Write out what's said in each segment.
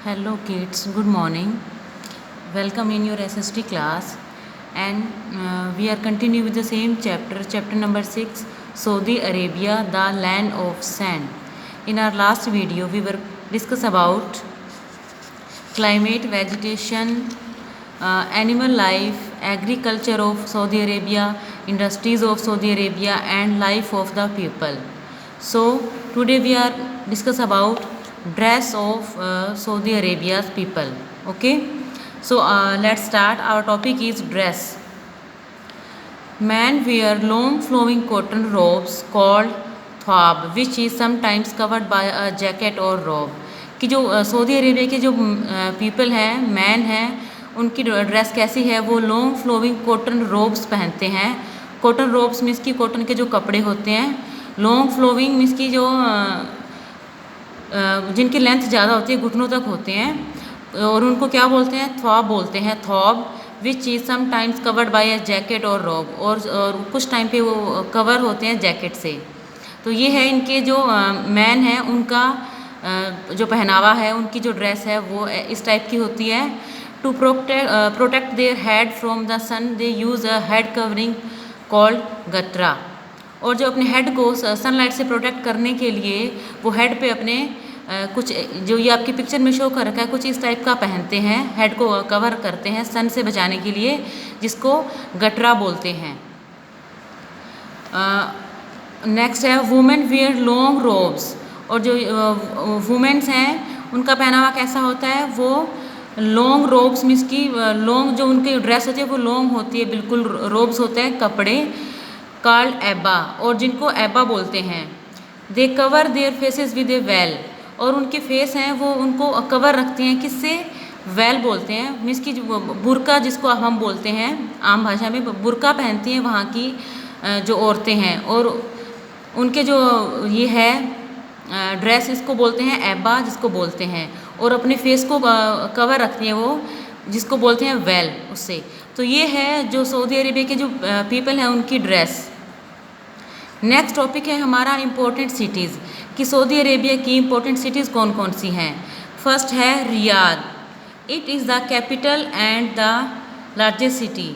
Hello kids, good morning. Welcome in your SST class, and we are continuing with the same chapter number 6, Saudi Arabia, the land of sand. In our last video, we were discuss about climate, vegetation, animal life, agriculture of Saudi Arabia, industries of Saudi Arabia, and life of the people. So today we are discuss about dress of Saudi Arabia's people. Okay, so let's start. Our topic is dress. Men wear long flowing cotton robes called thawb, which is sometimes covered by a jacket or robe. कि जो Saudi Arabia के जो people हैं, man हैं, उनकी dress कैसी है? वो लॉन्ग फ्लोइंग कॉटन रोब्स पहनते हैं. कॉटन रोब्स मीन्स की कॉटन के जो कपड़े होते हैं. लॉन्ग फ्लोइंग मीन्स की जो जिनकी लेंथ ज़्यादा होती है, घुटनों तक होते हैं, और उनको क्या बोलते हैं? थॉब बोलते हैं. थॉब which is sometimes covered by a jacket और रोब, और कुछ टाइम पे वो कवर होते हैं जैकेट से. तो ये है इनके जो मैन हैं, उनका जो पहनावा है, उनकी जो ड्रेस है वो इस टाइप की होती है. To protect their head from the sun they use a head covering called गट्रा. और जो अपने हेड को सनलाइट से प्रोटेक्ट करने के लिए वो हेड पे अपने कुछ जो ये आपकी पिक्चर में शो कर रखा है, कुछ इस टाइप का पहनते हैं, हेड को कवर करते हैं सन से बचाने के लिए, जिसको गट्रा बोलते हैं. नेक्स्ट है वुमेन वियर लॉन्ग रोब्स. और जो वुमेन्स हैं, उनका पहनावा कैसा होता है? वो लॉन्ग रोब्स मीन्स की लॉन्ग जो उनकी ड्रेस होती है वो लॉन्ग होती है, बिल्कुल रोब्स होते हैं कपड़े, कॉल्ड एबा, और जिनको एबा बोलते हैं. They cover their faces with a veil. और उनके फेस हैं वो उनको कवर रखते हैं किससे? वेल बोलते हैं, मीन्स की बुरका जिसको हम बोलते हैं आम भाषा में, बुरका पहनती हैं वहाँ की जो औरतें हैं. और उनके जो ये है ड्रेस, इसको बोलते हैं एबा, जिसको बोलते हैं, और अपने फेस को कवर रखती हैं वो, जिसको बोलते हैं वेल, उससे. तो ये है जो सऊदी अरेबिया के जो पीपल हैं, उनकी ड्रेस. नेक्स्ट टॉपिक है हमारा इम्पोर्टेंट सिटीज़, कि सऊदी अरेबिया की इम्पोर्टेंट सिटीज़ कौन कौन सी हैं. फर्स्ट है Riyadh. It is the capital and the largest city.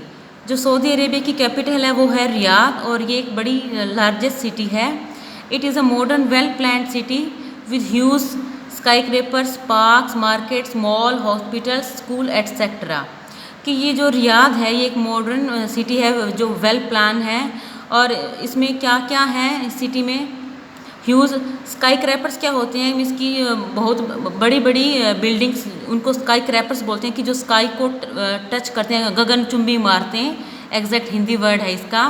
जो सऊदी अरेबिया की कैपिटल है वो है रियाद, और ये एक बड़ी लार्जेस्ट सिटी है. It is a modern well planned city with huge skyscrapers, parks, markets, mall, hospitals, school etcetera. कि ये जो रियाद है ये एक मॉडर्न सिटी है जो वेल प्लान है, और इसमें क्या क्या है इस सिटी में? ह्यूज स्काई क्रैपर्स क्या होते हैं? मीन्स की बहुत बड़ी बड़ी बिल्डिंग्स, उनको स्काई क्रैपर्स बोलते हैं, कि जो स्काई को टच करते हैं, गगनचुंबी मारते हैं, एग्जैक्ट हिंदी वर्ड है इसका.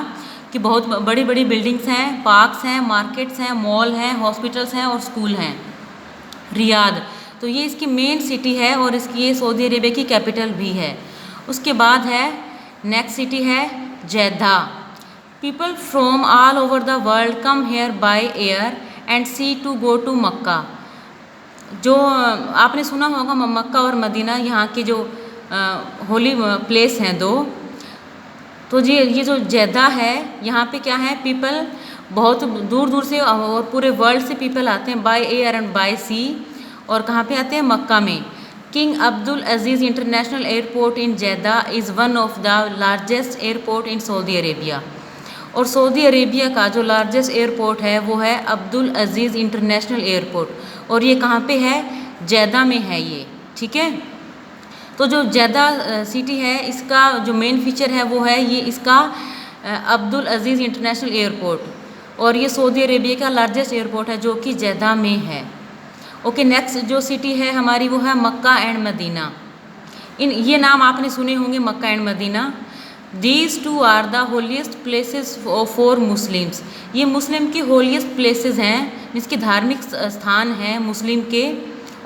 कि बहुत बड़ी बड़ी बिल्डिंग्स हैं, पार्क्स हैं, मार्केट्स हैं, मॉल हैं, हॉस्पिटल्स हैं और स्कूल हैं. रियाद, तो ये इसकी मेन सिटी है, और इसकी ये सऊदी अरेबिया की कैपिटल भी है. उसके बाद है नेक्स्ट सिटी है Jeddah. People from all over the world come here by air and sea to go to Mecca. जो आपने सुना होगा मक्का और मदीना, यहाँ के जो होली प्लेस हैं दो. तो ये जो जेद्दा है, यहाँ पे क्या है? पीपल बहुत दूर दूर से और पूरे वर्ल्ड से पीपल आते हैं बाय एयर एंड बाय सी. और कहाँ पे आते हैं? मक्का में. King Abdul Aziz international airport in Jeddah is one of the largest airport in Saudi Arabia. और सऊदी अरेबिया का जो लार्जेस्ट एयरपोर्ट है वो है अब्दुल अजीज़ इंटरनेशनल एयरपोर्ट, और ये कहाँ पे है? जेद्दा में है ये. ठीक है. तो जो जेद्दा सिटी है, इसका जो मेन फीचर है वो है ये इसका अब्दुल अजीज़ इंटरनेशनल एयरपोर्ट, और ये सऊदी अरेबिया का लार्जेस्ट एयरपोर्ट है जो कि जेद्दा में है. ओके, नेक्स्ट जो सिटी है हमारी वो है मक्का एंड मदीना. ये नाम आपने सुने होंगे, Mecca and Medina. These two are the holiest places for Muslims. ये मुस्लिम की होलीस्ट प्लेसेस हैं, जिसके धार्मिक स्थान हैं मुस्लिम के,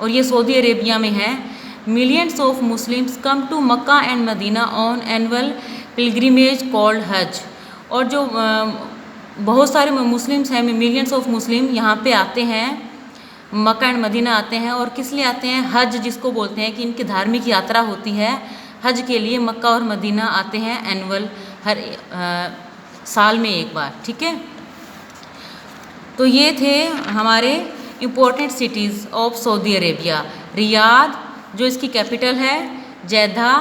और ये सऊदी अरेबिया में है. Millions of Muslims come to Mecca and Medina on annual pilgrimage called Hajj. और जो बहुत सारे मुस्लिम्स हैं, मिलियंस ऑफ मुस्लिम यहाँ पे आते हैं, मक्का एंड मदीना आते हैं. और किस लिए आते हैं? हज जिसको बोलते हैं, कि इनकी धार्मिक यात्रा होती है. हज के लिए मक्का और मदीना आते हैं एनुअल, हर साल में एक बार. ठीक है. तो ये थे हमारे important cities of Saudi Arabia: Riyadh, जो इसकी कैपिटल है Jeddah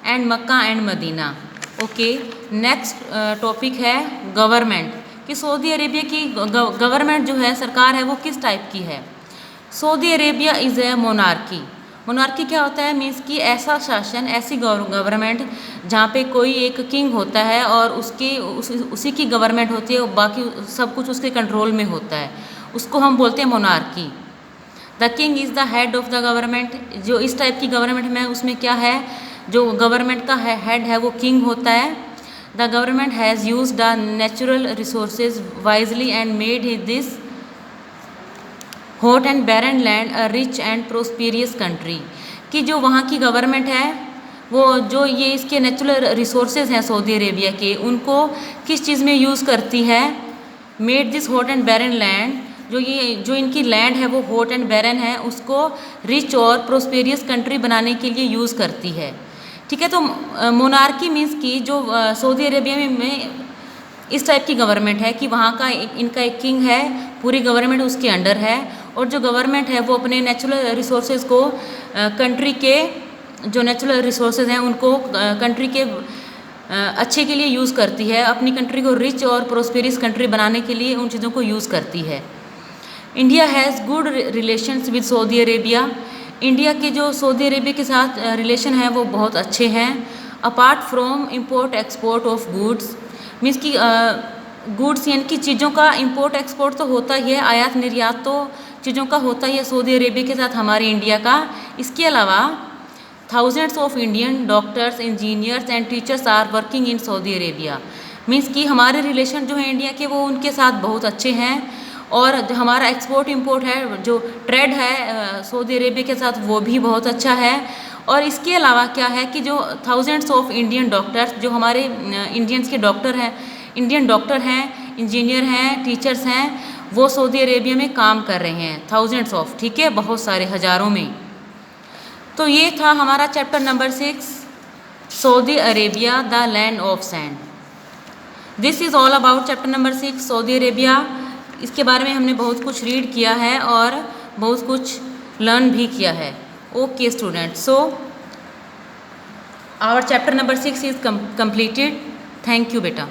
and Mecca and Medina. Okay, next topic है गवर्नमेंट, कि सऊदी अरेबिया की गवर्नमेंट जो है, सरकार है, वो किस टाइप की है। Saudi Arabia is a monarchy. Monarchy क्या होता है, मीन्स कि ऐसा शासन, ऐसी गवर्नमेंट जहाँ पे कोई एक किंग होता है और उसी की गवर्नमेंट होती है और बाकी सब कुछ उसके कंट्रोल में होता है, उसको हम बोलते हैं monarchy. The king is the head of the government. जो इस टाइप की गवर्नमेंट में उसमें क्या है, जो गवर्नमेंट का हेड है वो किंग होता है। The government has used the natural resources wisely and made this hot and barren land a rich and prosperous country. कि जो वहाँ की गवर्नमेंट है वो जो ये इसके नेचुरल रिसोर्सेज हैं सऊदी अरेबिया के, उनको किस चीज़ में यूज़ करती है, made this hot and barren land, जो इनकी लैंड है वो हॉट एंड बैरन है, उसको रिच और प्रोस्पेरियस कंट्री बनाने के लिए यूज़ करती है। ठीक है, तो मोनार्की मीन्स कि जो सऊदी अरेबिया में इस टाइप की गवर्नमेंट है कि वहाँ का इनका एक किंग है, पूरी गवर्नमेंट उसके अंडर है, और जो गवर्नमेंट है वो अपने नेचुरल रिसोर्सेज को कंट्री के जो नेचुरल रिसोर्सेज हैं उनको कंट्री के अच्छे के लिए यूज़ करती है, अपनी कंट्री को रिच और प्रोस्पेरियस कंट्री बनाने के लिए उन चीज़ों को यूज़ करती है। India has good relations with Saudi Arabia. India के जो सऊदी अरेबिया के साथ रिलेशन है वो बहुत अच्छे हैं। Apart from import export of goods, means कि गुड्स यानी कि चीज़ों का इम्पोर्ट एक्सपोर्ट तो होता ही है, आयात निर्यात तो चीज़ों का होता ही है सऊदी अरेबिया के साथ हमारे इंडिया का। इसके अलावा thousands of Indian doctors, engineers and teachers are working in Saudi Arabia. Means कि हमारे रिलेशन जो है इंडिया के वो उनके साथ बहुत अच्छे हैं, और जो हमारा एक्सपोर्ट इंपोर्ट है, जो ट्रेड है सऊदी अरेबिया के साथ, वो भी बहुत अच्छा है। और इसके अलावा क्या है कि जो थाउजेंड्स ऑफ इंडियन डॉक्टर्स, जो हमारे इंडियंस के डॉक्टर हैं, इंडियन डॉक्टर हैं, इंजीनियर हैं, टीचर्स हैं, वो सऊदी अरेबिया में काम कर रहे हैं, थाउजेंड्स ऑफ, ठीक है, बहुत सारे, हज़ारों में। तो ये था हमारा chapter number 6, Saudi Arabia the land of sand. This is all about chapter number 6, Saudi Arabia. इसके बारे में हमने बहुत कुछ रीड किया है और बहुत कुछ लर्न भी किया है। Okay student, so our chapter number 6 is completed। Thank you बेटा।